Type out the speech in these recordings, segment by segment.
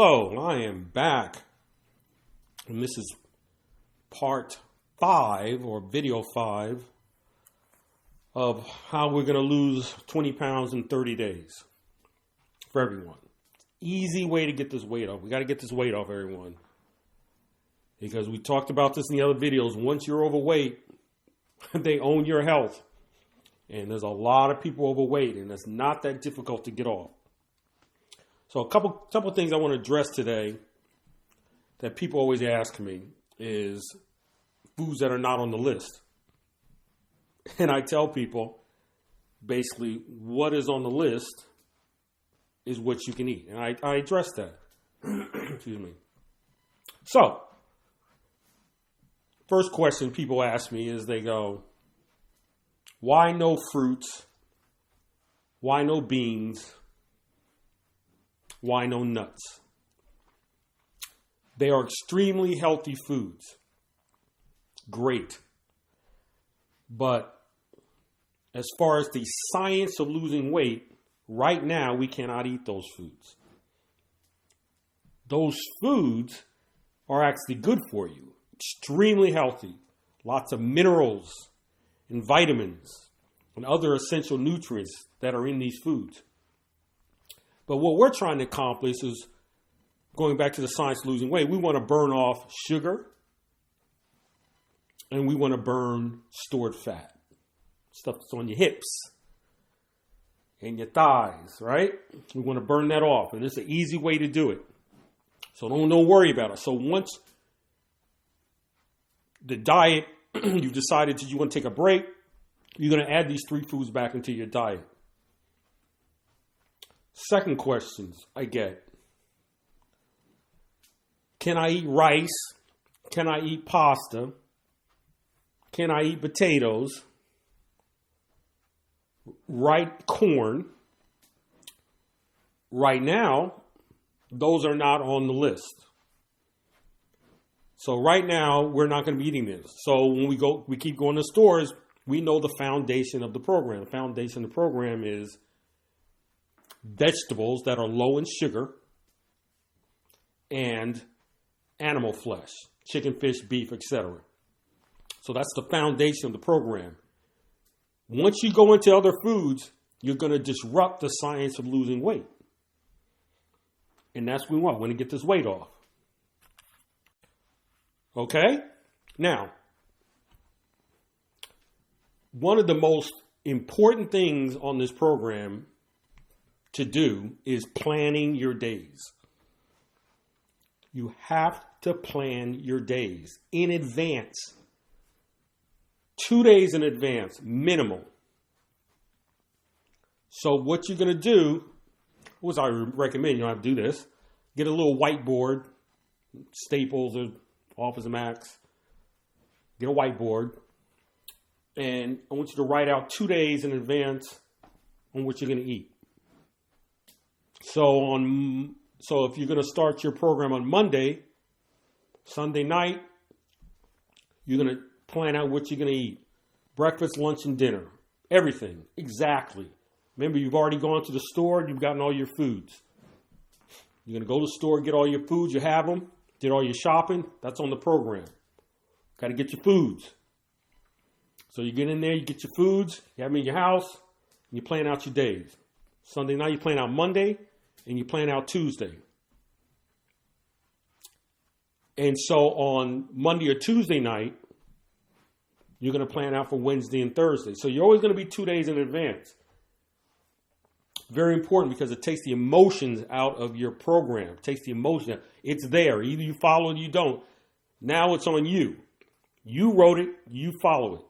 Hello, I am back, and this is part 5 or video 5 of how we're going to lose 20 pounds in 30 days for everyone. Easy way to get this weight off. We got to get this weight off, everyone, because we talked about this in the other videos. Once you're overweight, they own your health, and there's a lot of people overweight, and it's not that difficult to get off. So a couple things I want to address today that people always ask me is foods that are not on the list. And I tell people basically what is on the list is what you can eat. And I address that. Excuse me. So, first question people ask me is they go, why no fruits? Why no beans? Why no nuts? They are extremely healthy foods. Great. But as far as the science of losing weight, right now we cannot eat those foods. Those foods are actually good for you. Extremely healthy. Lots of minerals and vitamins and other essential nutrients that are in these foods. But what we're trying to accomplish is, going back to the science of losing weight, we want to burn off sugar and we want to burn stored fat. Stuff that's on your hips and your thighs, right? We want to burn that off, and it's an easy way to do it. So don't worry about it. So once the diet, you've decided that you want to take a break, you're going to add these 3 foods back into your diet. Second questions I get. Can I eat rice? Can I eat pasta? Can I eat potatoes? Corn? Right now, those are not on the list. So right now, we're not going to be eating this. So when we keep going to stores, we know the foundation of the program. The foundation of the program is vegetables that are low in sugar and animal flesh, chicken, fish, beef, etc. So that's the foundation of the program. Once you go into other foods, you're going to disrupt the science of losing weight. And that's what we want. We want to get this weight off. Okay? Now, one of the most important things on this program to do is planning your days. You have to plan your days in advance. 2 days in advance, minimum. So what you're going to do, which I recommend, you don't have to do this, get a little whiteboard, Staples or Office Max, get a whiteboard, and I want you to write out 2 days in advance on what you're going to eat. So if you're going to start your program on Monday, Sunday night, you're going to plan out what you're going to eat. Breakfast, lunch, and dinner. Everything. Exactly. Remember, you've already gone to the store. You've gotten all your foods. You're going to go to the store, get all your foods. You have them. Did all your shopping. That's on the program. Got to get your foods. So you get in there, you get your foods. You have them in your house. And you plan out your days. Sunday night, you plan out Monday. And you plan out Tuesday. And so on Monday or Tuesday night, you're going to plan out for Wednesday and Thursday. So you're always going to be 2 days in advance. Very important because it takes the emotions out of your program. It takes the emotion out. It's there. Either you follow it or you don't. Now it's on you. You wrote it. You follow it.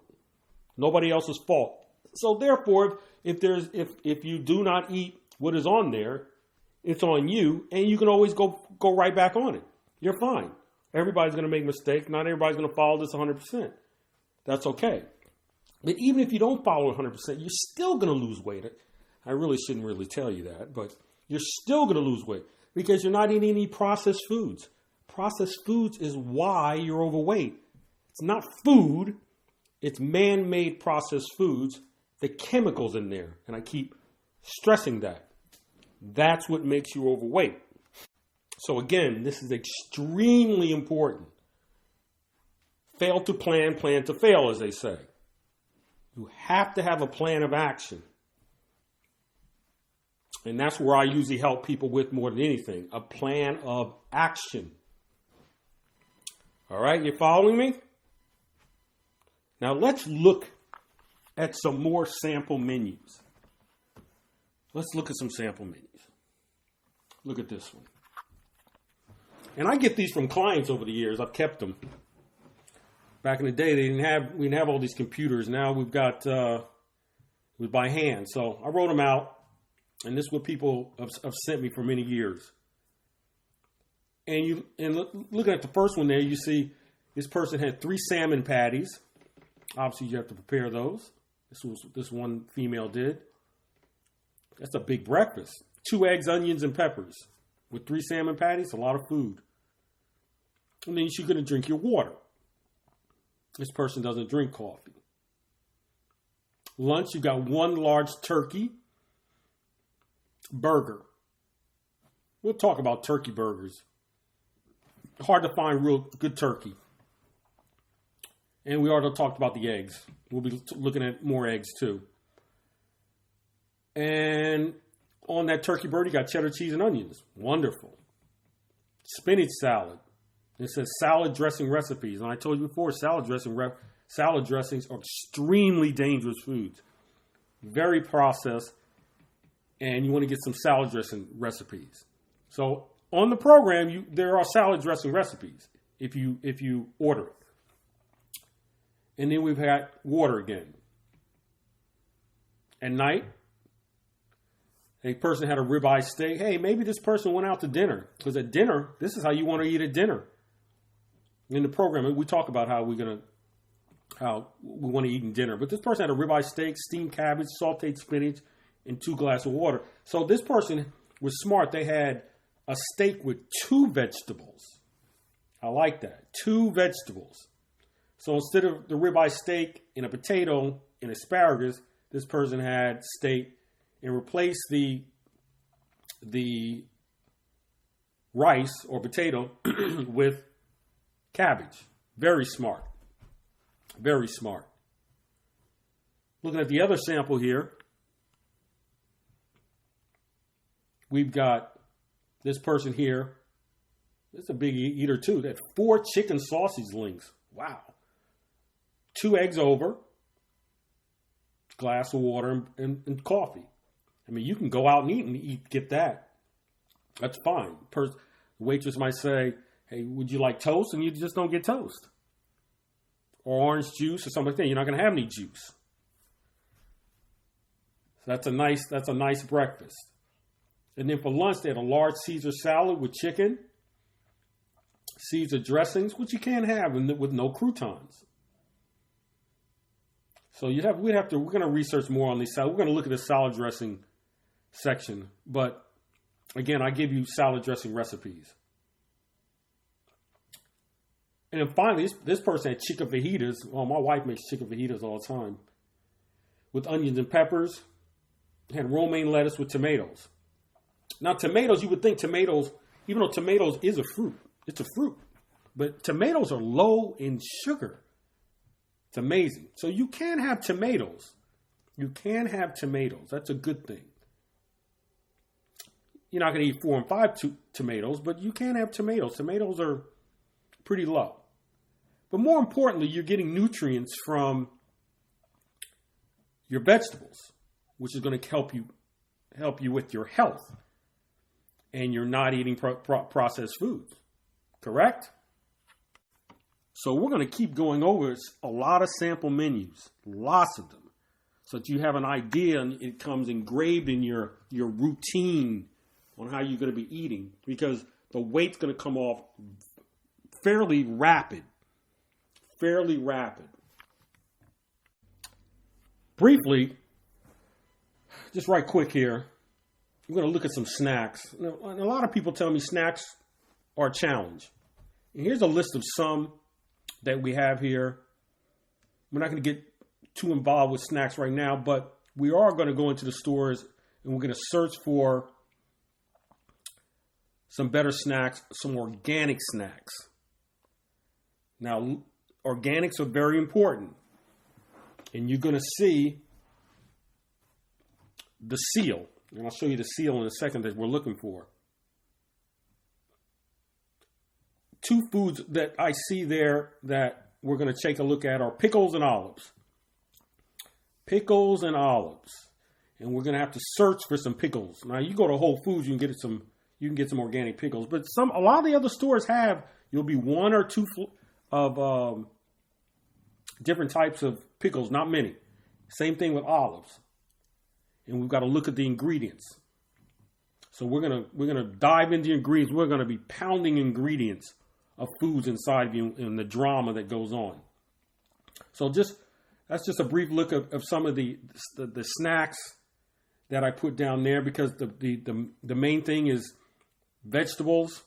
Nobody else's fault. So therefore, if you do not eat what is on there, it's on you, and you can always go right back on it. You're fine. Everybody's going to make mistakes. Not everybody's going to follow this 100%. That's okay. But even if you don't follow 100%, you're still going to lose weight. I really shouldn't really tell you that, but you're still going to lose weight because you're not eating any processed foods. Processed foods is why you're overweight. It's not food. It's man-made processed foods, the chemicals in there. And I keep stressing that. That's what makes you overweight. So again, this is extremely important. Fail to plan, plan to fail, as they say. You have to have a plan of action. And that's where I usually help people with more than anything, a plan of action. All right, you following me? Now let's look at some more sample menus. Let's look at some sample menus. Look at this one. And I get these from clients over the years. I've kept them. Back in the day, we didn't have all these computers. Now we've got, it was by hand. So I wrote them out. And this is what people have sent me for many years. And looking at the first one there, you see this person had 3 salmon patties. Obviously, you have to prepare those. This one female did. That's a big breakfast. 2 eggs, onions, and peppers. With 3 salmon patties, a lot of food. And then you're going to drink your water. This person doesn't drink coffee. Lunch, you got 1 large turkey. Burger. We'll talk about turkey burgers. Hard to find real good turkey. And we already talked about the eggs. We'll be looking at more eggs too. And on that turkey burger, you got cheddar cheese and onions. Wonderful. Spinach salad. It says salad dressing recipes. And I told you before, salad dressings are extremely dangerous foods. Very processed. And you want to get some salad dressing recipes. So on the program, there are salad dressing recipes if you order it. And then we've had water again. At night, a person had a ribeye steak. Hey, maybe this person went out to dinner. Because at dinner, this is how you want to eat at dinner. In the program, we talk about how we want to eat in dinner. But this person had a ribeye steak, steamed cabbage, sauteed spinach, and 2 glasses of water. So this person was smart. They had a steak with 2 vegetables. I like that. 2 vegetables. So instead of the ribeye steak and a potato and asparagus, this person had steak and replaced the rice or potato with cabbage. Very smart. Very smart. Looking at the other sample here, we've got this person here. This is a big eater too. That 4 chicken sausage links. Wow. 2 eggs over, glass of water and coffee. I mean, you can go out and get that. That's fine. The waitress might say, hey, would you like toast? And you just don't get toast. Or orange juice or something like that. You're not going to have any juice. So that's a nice breakfast. And then for lunch, they had a large Caesar salad with chicken, Caesar dressings, which you can't have with no croutons. So we're going to research more on these salads. We're going to look at the salad dressing section. But again, I give you salad dressing recipes. And then finally, this person had chicken fajitas. Well, my wife makes chicken fajitas all the time. With onions and peppers. Had romaine lettuce with tomatoes. Now, tomatoes, you would think tomatoes, even though tomatoes is a fruit, it's a fruit. But tomatoes are low in sugar. It's amazing. So you can have tomatoes. You can have tomatoes. That's a good thing. You're not going to eat 4 and 5 tomatoes, but you can have tomatoes. Tomatoes are pretty low. But more importantly, you're getting nutrients from your vegetables, which is going to help you with your health. And you're not eating processed foods. Correct? So we're going to keep going over a lot of sample menus, lots of them, so that you have an idea and it comes engraved in your routine on how you're going to be eating, because the weight's going to come off fairly rapid. Briefly, just right quick here, I'm going to look at some snacks. Now, a lot of people tell me snacks are a challenge. And here's a list of some that we have here. We're not going to get too involved with snacks right now, but we are going to go into the stores and we're going to search for some better snacks, some organic snacks. Now, organics are very important. And you're going to see the seal. And I'll show you the seal in a second that we're looking for. Two foods that I see there that we're going to take a look at are pickles and olives. Pickles and olives. And we're going to have to search for some pickles. Now, you go to Whole Foods, you can get some organic pickles. But a lot of the other stores you'll be one or two of different types of pickles, not many. Same thing with olives. And we've got to look at the ingredients. So we're gonna dive into the ingredients. We're gonna be pounding ingredients of foods inside of you and the drama that goes on. So that's just a brief look of some of the snacks that I put down there, because the main thing is vegetables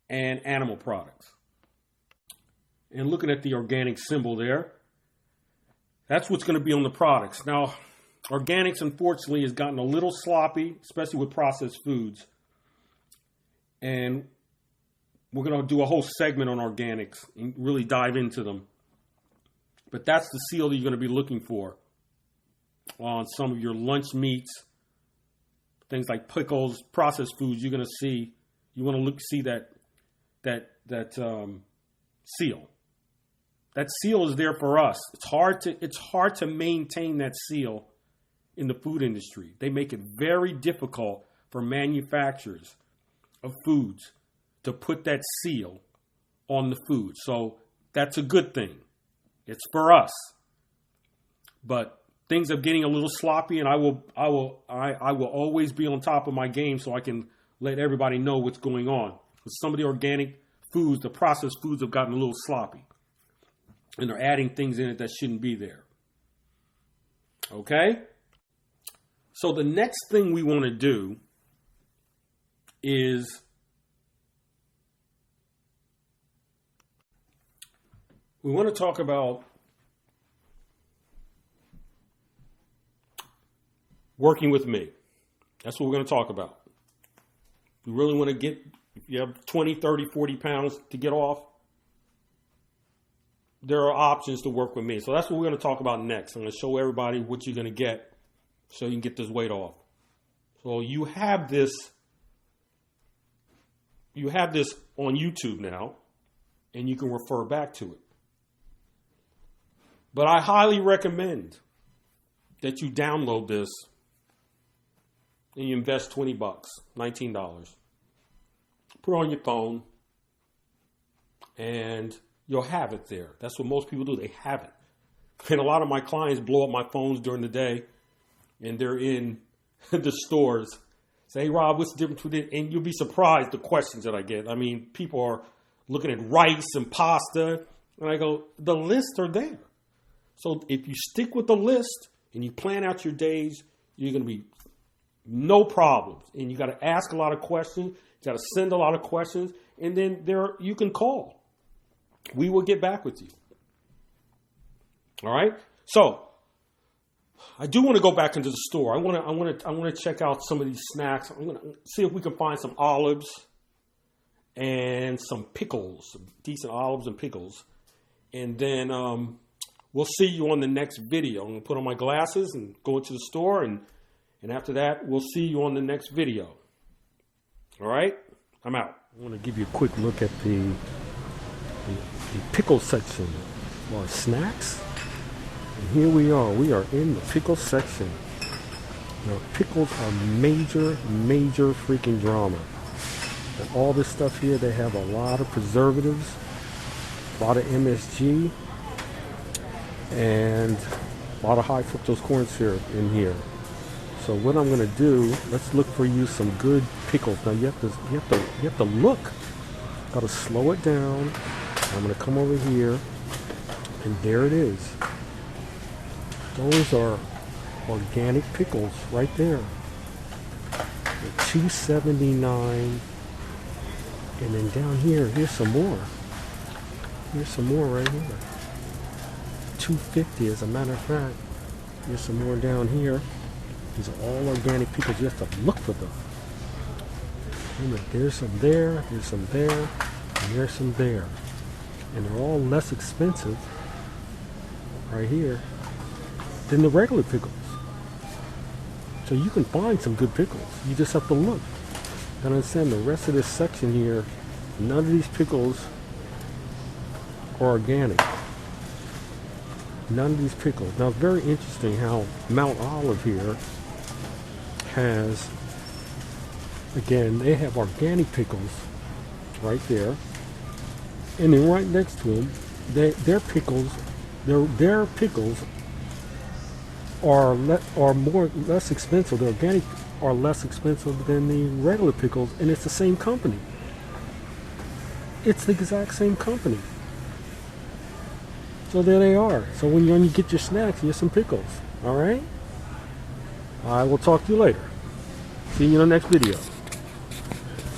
and animal products. And looking at the organic symbol there, that's what's going to be on the products. Now, organics, unfortunately, has gotten a little sloppy, especially with processed foods. And we're going to do a whole segment on organics and really dive into them. But that's the seal that you're going to be looking for on some of your lunch meats, things like pickles, processed foods. You're going to see, you want to see that seal. That seal is there for us. It's hard to maintain that seal in the food industry. They make it very difficult for manufacturers of foods to put that seal on the food. So that's a good thing. It's for us. But things are getting a little sloppy, and I will always be on top of my game so I can let everybody know what's going on. With some of the organic foods, the processed foods have gotten a little sloppy. And they're adding things in it that shouldn't be there. Okay? So the next thing we want to do is we want to talk about working with me. That's what we're going to talk about. We really want to get, if you have 20, 30, 40 pounds to get off, there are options to work with me. So that's what we're going to talk about next. I'm going to show everybody what you're going to get so you can get this weight off. So you have this on YouTube now, and you can refer back to it. But I highly recommend that you download this and you invest $20, $19. Put it on your phone, and you'll have it there. That's what most people do. They have it. And a lot of my clients blow up my phones during the day, and they're in the stores. Say, hey, Rob, what's the difference between it? And you'll be surprised the questions that I get. I mean, people are looking at rice and pasta, and I go, the lists are there. So if you stick with the list and you plan out your days, you're going to be no problems. And you got to ask a lot of questions. You got to send a lot of questions, and then you can call. We will get back with you. All right. So I do want to go back into the store. I want to check out some of these snacks. I'm going to see if we can find some olives and some pickles, some decent olives and pickles. And then we'll see you on the next video. I'm going to put on my glasses and go into the store. And after that, we'll see you on the next video. All right. I'm out. I want to give you a quick look at the pickle section or snacks. And here we are. We are in the pickle section. Now, pickles are major freaking drama. And all this stuff here, they have a lot of preservatives, a lot of MSG, and a lot of high fructose corn syrup in here. So what I'm going to do, let's look for you some good pickles. Now you have to look. Got to slow it down. I'm going to come over here, and there it is. Those are organic pickles right there. They're $2.79. And then down here, here's some more. Here's some more right here. $2.50 as a matter of fact. Here's some more down here. These are all organic pickles. You have to look for them. There's some there, there's some there, and there's some there. And they're all less expensive right here than the regular pickles. So you can find some good pickles. You just have to look. And understand the rest of this section here, none of these pickles are organic. None of these pickles. Now it's very interesting how Mount Olive here has, again, they have organic pickles right there. And then right next to them, their pickles are less expensive. The organic are less expensive than the regular pickles, and it's the same company. It's the exact same company. So there they are. So when you get your snacks, here's some pickles. All right. I will talk to you later. See you in the next video.